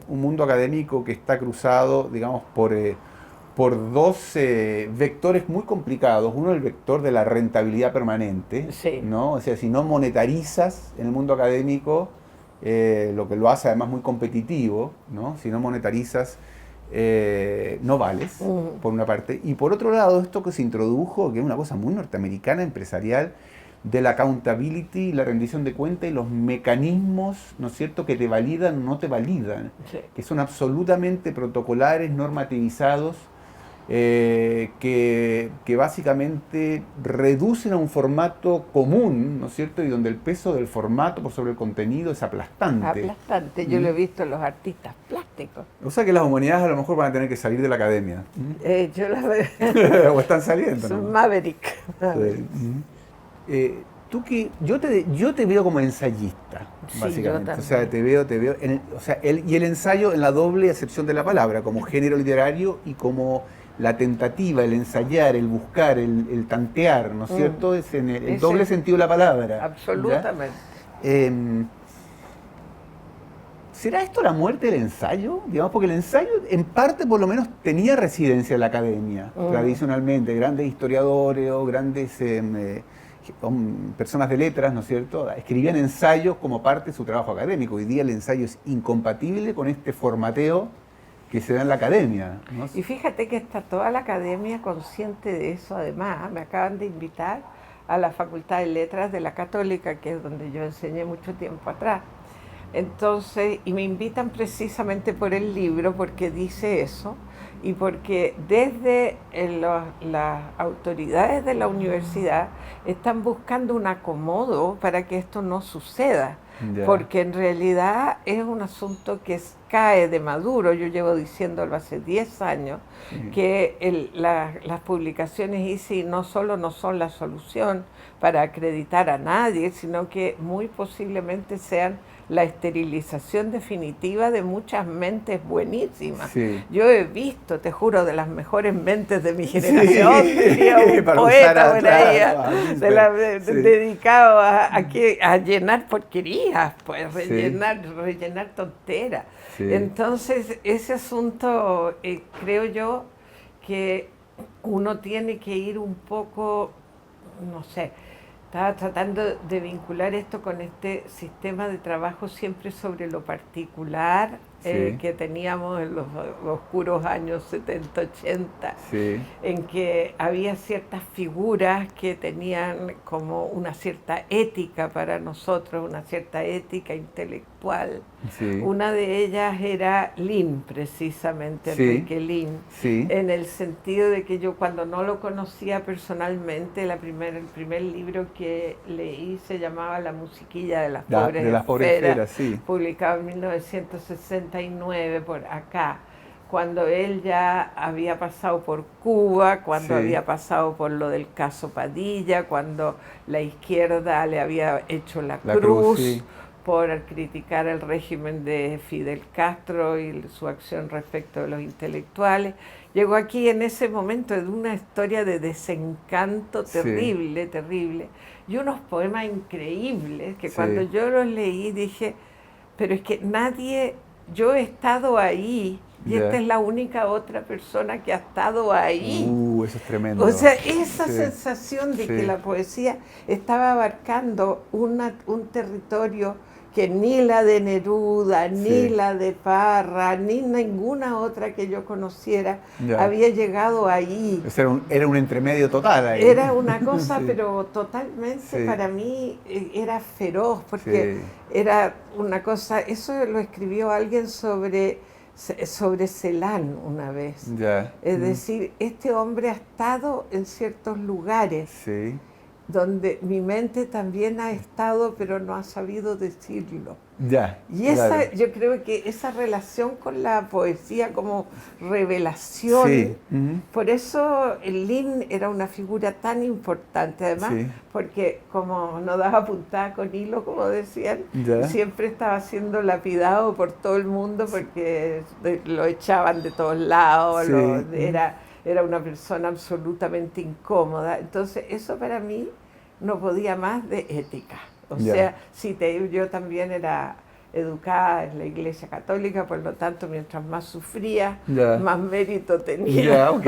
un mundo académico que está cruzado, digamos, por dos vectores muy complicados. Uno, el vector de la rentabilidad permanente, Sí. ¿no? O sea, si no monetarizas en el mundo académico, lo que lo hace además muy competitivo, ¿no? Si no monetarizas, no vales, Mm. por una parte. Y por otro lado, esto que se introdujo, que es una cosa muy norteamericana, empresarial, de la accountability, la rendición de cuentas y los mecanismos, ¿no es cierto?, que te validan o no te validan, Sí. que son absolutamente protocolares, normativizados, que básicamente reducen a un formato común, ¿no es cierto?, y donde el peso del formato por sobre el contenido es aplastante. Aplastante, yo ¿Mm? lo he visto en los artistas plásticos. O sea que las humanidades a lo mejor van a tener que salir de la academia. Yo las veo. O están saliendo Son nomás. Maverick. Sí. Maverick. Tú que yo te veo como ensayista, Sí, yo básicamente. O sea, también. te veo o sea, y el ensayo en la doble acepción de la palabra, como género literario y como la tentativa, el ensayar, el buscar, el tantear, ¿no es Mm. cierto? Es en el doble Ese, sentido de la palabra. ¿Ya? absolutamente. Em, ¿Será esto la muerte del ensayo? Digamos, porque el ensayo, en parte, por lo menos, tenía residencia en la academia, Mm. tradicionalmente. Grandes historiadores o grandes personas de letras, ¿no es cierto?, escribían ensayos como parte de su trabajo académico. Hoy día el ensayo es incompatible con este formateo que se da en la academia, ¿no? Y fíjate que está toda la academia consciente de eso. Además, me acaban de invitar a la Facultad de Letras de la Católica, que es donde yo enseñé mucho tiempo atrás. Entonces, y me invitan precisamente por el libro, porque dice eso, y porque desde las autoridades de la universidad están buscando un acomodo para que esto no suceda, Ya. porque en realidad es un asunto que cae de maduro. Yo llevo diciéndolo hace 10 años, Sí. que las publicaciones ICI no solo no son la solución para acreditar a nadie, sino que muy posiblemente sean la esterilización definitiva de muchas mentes buenísimas. Sí. Yo he visto, te juro, de las mejores mentes de mi Sí. generación, diría un Para usar poeta por ahí, sí. dedicado a llenar porquerías, pues Sí. rellenar tonteras. Sí. Entonces, ese asunto, creo yo, que uno tiene que ir un poco, no sé, estaba tratando de vincular esto con este sistema de trabajo siempre sobre lo particular, Sí. que teníamos en los oscuros años 70, 80, Sí. en que había ciertas figuras que tenían como una cierta ética para nosotros, una cierta ética intelectual. Sí. Una de ellas era Lin, precisamente, Sí. Enrique Lin, Sí. en el sentido de que yo, cuando no lo conocía personalmente, el primer libro que leí se llamaba La musiquilla de las pobres De las pobres esferas, esferas, sí. publicado en 1969 por acá, cuando él ya había pasado por Cuba, cuando Sí. había pasado por lo del caso Padilla, cuando la izquierda le había hecho la La cruz, cruz sí. por criticar el régimen de Fidel Castro y su acción respecto de los intelectuales. Llegó aquí en ese momento de una historia de desencanto Sí. terrible, terrible, y unos poemas increíbles que cuando Sí. yo los leí dije, pero es que nadie, yo he estado ahí y esta Ya. es la única otra persona que ha estado ahí. Eso es O tremendo. sea, esa Sí. sensación de que Sí. la poesía estaba abarcando un territorio que ni la de Neruda, ni Sí. la de Parra, ni ninguna otra que yo conociera Ya. había llegado ahí. Ese era un entremedio total ahí. Era una cosa, Sí. pero totalmente Sí. para mí era feroz, porque Sí. era una cosa, eso lo escribió alguien sobre Celan una vez. Ya. Es decir, este hombre ha estado en ciertos lugares Sí. donde mi mente también ha estado, pero no ha sabido decirlo. Ya. Y Claro. yo creo que esa relación con la poesía como Sí. revelación, Ujú. por eso el Lin era una figura tan importante, además, Sí. porque como no daba puntada con hilo, como decían, Ya. siempre estaba siendo lapidado por todo el mundo porque lo echaban de todos lados, Sí. era una persona absolutamente incómoda. Entonces, eso para mí no podía más de ética. O Ya. sea, yo también era educada en la Iglesia Católica, por lo tanto, mientras más sufría, Ya. más mérito tenía. Ya, ok.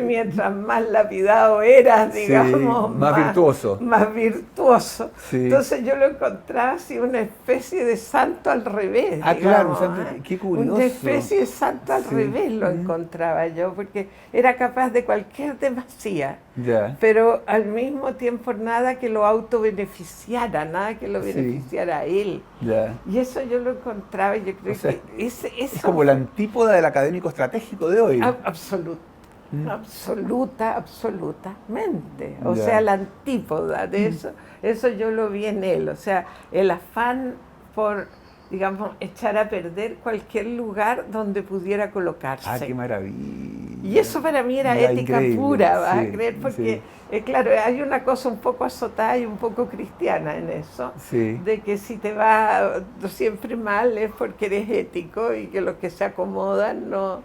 Mientras más lapidado eras, Sí, digamos, más virtuoso. Más virtuoso. Sí. Entonces yo lo encontraba así una especie de santo al revés. Ah, claro, un digamos, santo, qué curioso. Una especie de santo al Sí. revés lo encontraba yo, porque era capaz de cualquier demasía, Ya. pero al mismo tiempo nada que lo autobeneficiara, nada que lo Sí. beneficiara a él. Ya. Y eso yo lo encontraba y yo creo O sea, que Es como la antípoda del académico estratégico de hoy. Absolutamente. O Ya. sea, la antípoda de eso yo lo vi en él. O sea, el afán por, digamos, echar a perder cualquier lugar donde pudiera colocarse. Ah, qué maravilla. Y eso para mí era Ya, ética increíble. pura, vas Sí, a creer, porque, sí. claro, hay una cosa un poco azotada y un poco cristiana en eso, Sí. de que si te va siempre mal es porque eres ético y que los que se acomodan no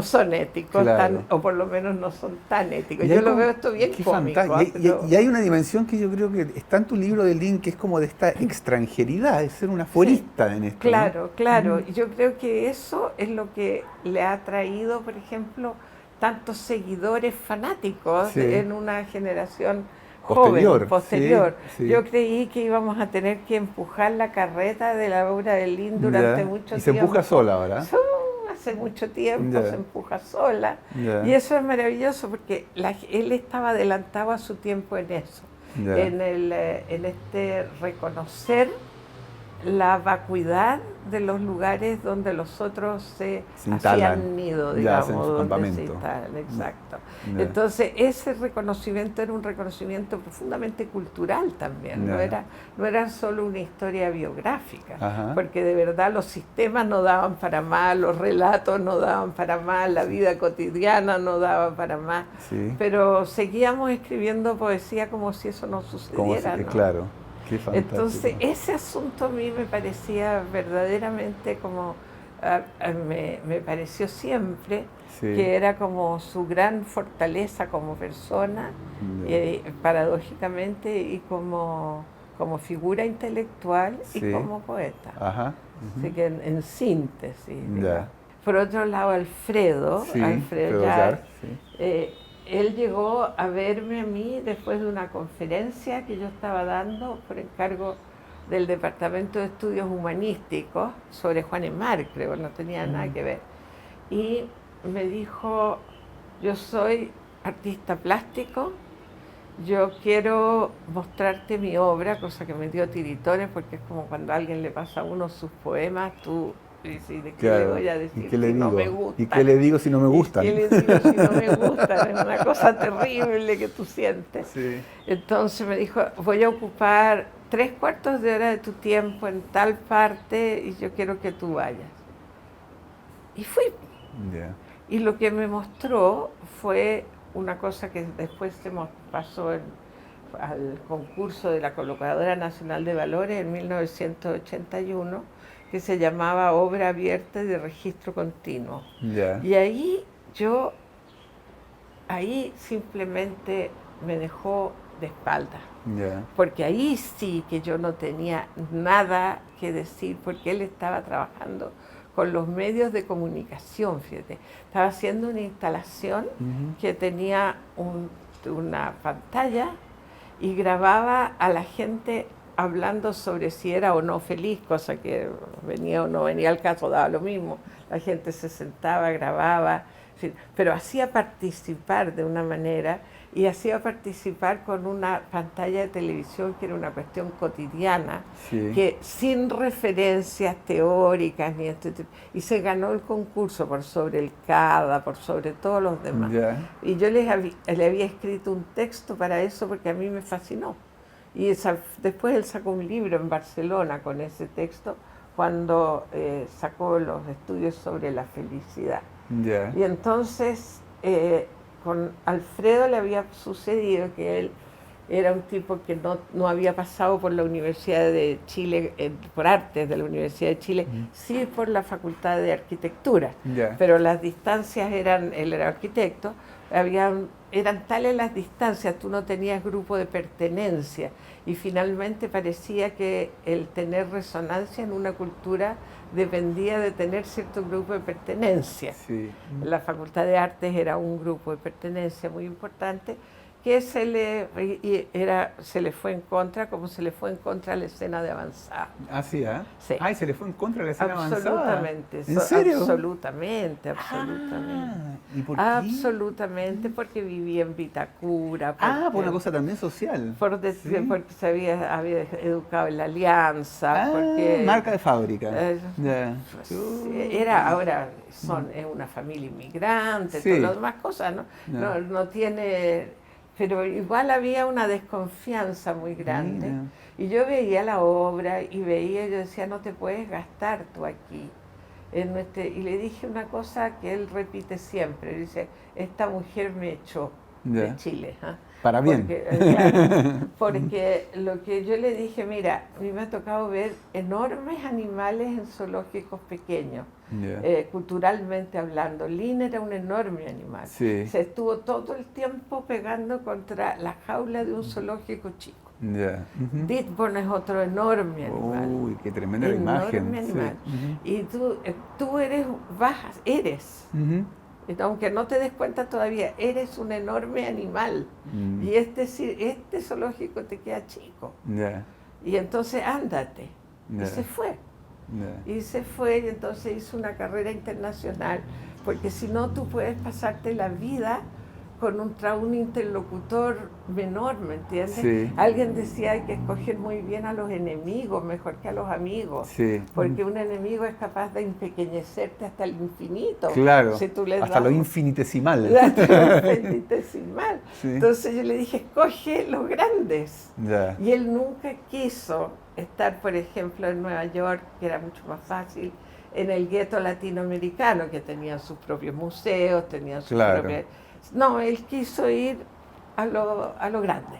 son éticos, Claro. o por lo menos no son tan éticos. Y Yo hay lo como- veo esto bien qué cómico. fantástico. Pero- Y hay una dimensión que yo creo que está en tu libro de Lin, que es como de esta extranjeridad, de ser un aforista en esto. ¿no? Claro. Y yo creo que eso es lo que le ha traído, por ejemplo, tantos seguidores fanáticos Sí. en una generación Posterior, posterior. sí. Yo creí que íbamos a tener que empujar la carreta de la obra de Lin durante Ya. mucho tiempo. Y se empuja sola ahora. Hace mucho tiempo Ya. se empuja sola. Ya. Y eso es maravilloso porque él estaba adelantado a su tiempo en eso, Ya. en este reconocer la vacuidad de los lugares donde los otros se instalan. hacían nido, Ya, digamos, hacen su donde campamento. se instalan, exacto. Ya. Entonces, ese reconocimiento era un reconocimiento profundamente cultural también, Ya. no era solo una historia biográfica, Ajá. porque de verdad los sistemas no daban para más, los relatos no daban para más, la vida cotidiana no daba para más, Sí. pero seguíamos escribiendo poesía como si eso no sucediera, ¿no? Claro. Qué fantástico. Entonces, ese asunto a mí me parecía verdaderamente como, me pareció siempre Sí. que era como su gran fortaleza como persona, Ya. paradójicamente, y como figura intelectual y Sí. como poeta. Ajá. Así que en síntesis. Ya. digamos. Por otro lado, Alfredo Sí, Alfredo Yar, Yar, sí. él llegó a verme a mí después de una conferencia que yo estaba dando por encargo del Departamento de Estudios Humanísticos sobre Juan Emar, creo, no tenía nada que ver. Y me dijo, yo soy artista plástico, yo quiero mostrarte mi obra, cosa que me dio tiritones, porque es como cuando a alguien le pasa a uno sus poemas, tú dices, ¿de qué le voy a decir ¿Y qué le si digo? no me gusta? ¿Y qué le digo si no me gustan? ¿Y qué le digo si no me gustan? Es una cosa terrible que tú sientes. Sí. Entonces me dijo, voy a ocupar 3/4 de hora de tu tiempo en tal parte y yo quiero que tú vayas. Y fui. Ya. Y lo que me mostró fue una cosa que después se pasó al concurso de la Colocadora Nacional de Valores en 1981, que se llamaba Obra Abierta y de Registro Continuo. Ya. Y ahí simplemente me dejó de espalda, Ya. porque ahí sí que yo no tenía nada que decir, porque él estaba trabajando con los medios de comunicación, fíjate. Estaba haciendo una instalación Ujú. que tenía una pantalla y grababa a la gente hablando sobre si era o no feliz, cosa que venía o no venía al caso, daba lo mismo. La gente se sentaba, grababa, pero hacía participar de una manera y hacía participar con una pantalla de televisión que era una cuestión cotidiana, Sí. que sin referencias teóricas ni y se ganó el concurso por sobre el CADA, por sobre todos los demás. Ya. Y yo le había escrito un texto para eso porque a mí me fascinó. Y después él sacó un libro en Barcelona con ese texto cuando sacó los estudios sobre la felicidad. Ya. Y entonces con Alfredo le había sucedido que él era un tipo que no había pasado por la Universidad de Chile, por artes de la Universidad de Chile, sí por la Facultad de Arquitectura, Ya. pero las distancias él era arquitecto, eran tales las distancias, tú no tenías grupo de pertenencia y finalmente parecía que el tener resonancia en una cultura dependía de tener cierto grupo de pertenencia. Sí. La Facultad de Artes era un grupo de pertenencia muy importante que se le fue en contra, como se le fue en contra a la escena de avanzada. Ah, sí, ¿eh? Sí. Ay, se le fue en contra de la escena Absolutamente. avanzada. ¿En serio? Absolutamente. ¿Y por qué? Absolutamente, porque vivía en Vitacura. Por una cosa también social. Porque se había educado en la Alianza. Porque, marca de fábrica. Ya. Ahora es una familia inmigrante, Sí. todas las demás cosas, ¿no? No tiene... Pero igual había una desconfianza muy grande. Mira. Y yo veía la obra y yo decía, no te puedes gastar tú aquí. Y le dije una cosa que él repite siempre, dice, esta mujer me echó de Chile. ¿Ah? Para bien. Porque lo que yo le dije, mira, a mí me ha tocado ver enormes animales en zoológicos pequeños. Culturalmente hablando, Lin era un enorme animal. Sí. Se estuvo todo el tiempo pegando contra la jaula de un zoológico chico. Ditborn es otro enorme animal. Uy, qué tremenda imagen. Enorme animal. Y tú eres, aunque no te des cuenta todavía, eres un enorme animal. Y este zoológico te queda chico. Y entonces ándate. Y se fue. Y se fue y entonces hizo una carrera internacional, porque si no tú puedes pasarte la vida con un interlocutor menor, ¿me entiendes? Sí. Alguien decía hay que escoger muy bien a los enemigos, mejor que a los amigos, sí. porque un enemigo es capaz de empequeñecerte hasta el infinito. Claro, si tú le hasta lo infinitesimal. Infinitesimal. Sí. Entonces yo le dije, escoge los grandes. Y él nunca quiso estar, por ejemplo, en Nueva York, que era mucho más fácil, en el gueto latinoamericano, que tenían sus propios museos, tenían sus propias... No, él quiso ir a lo grande.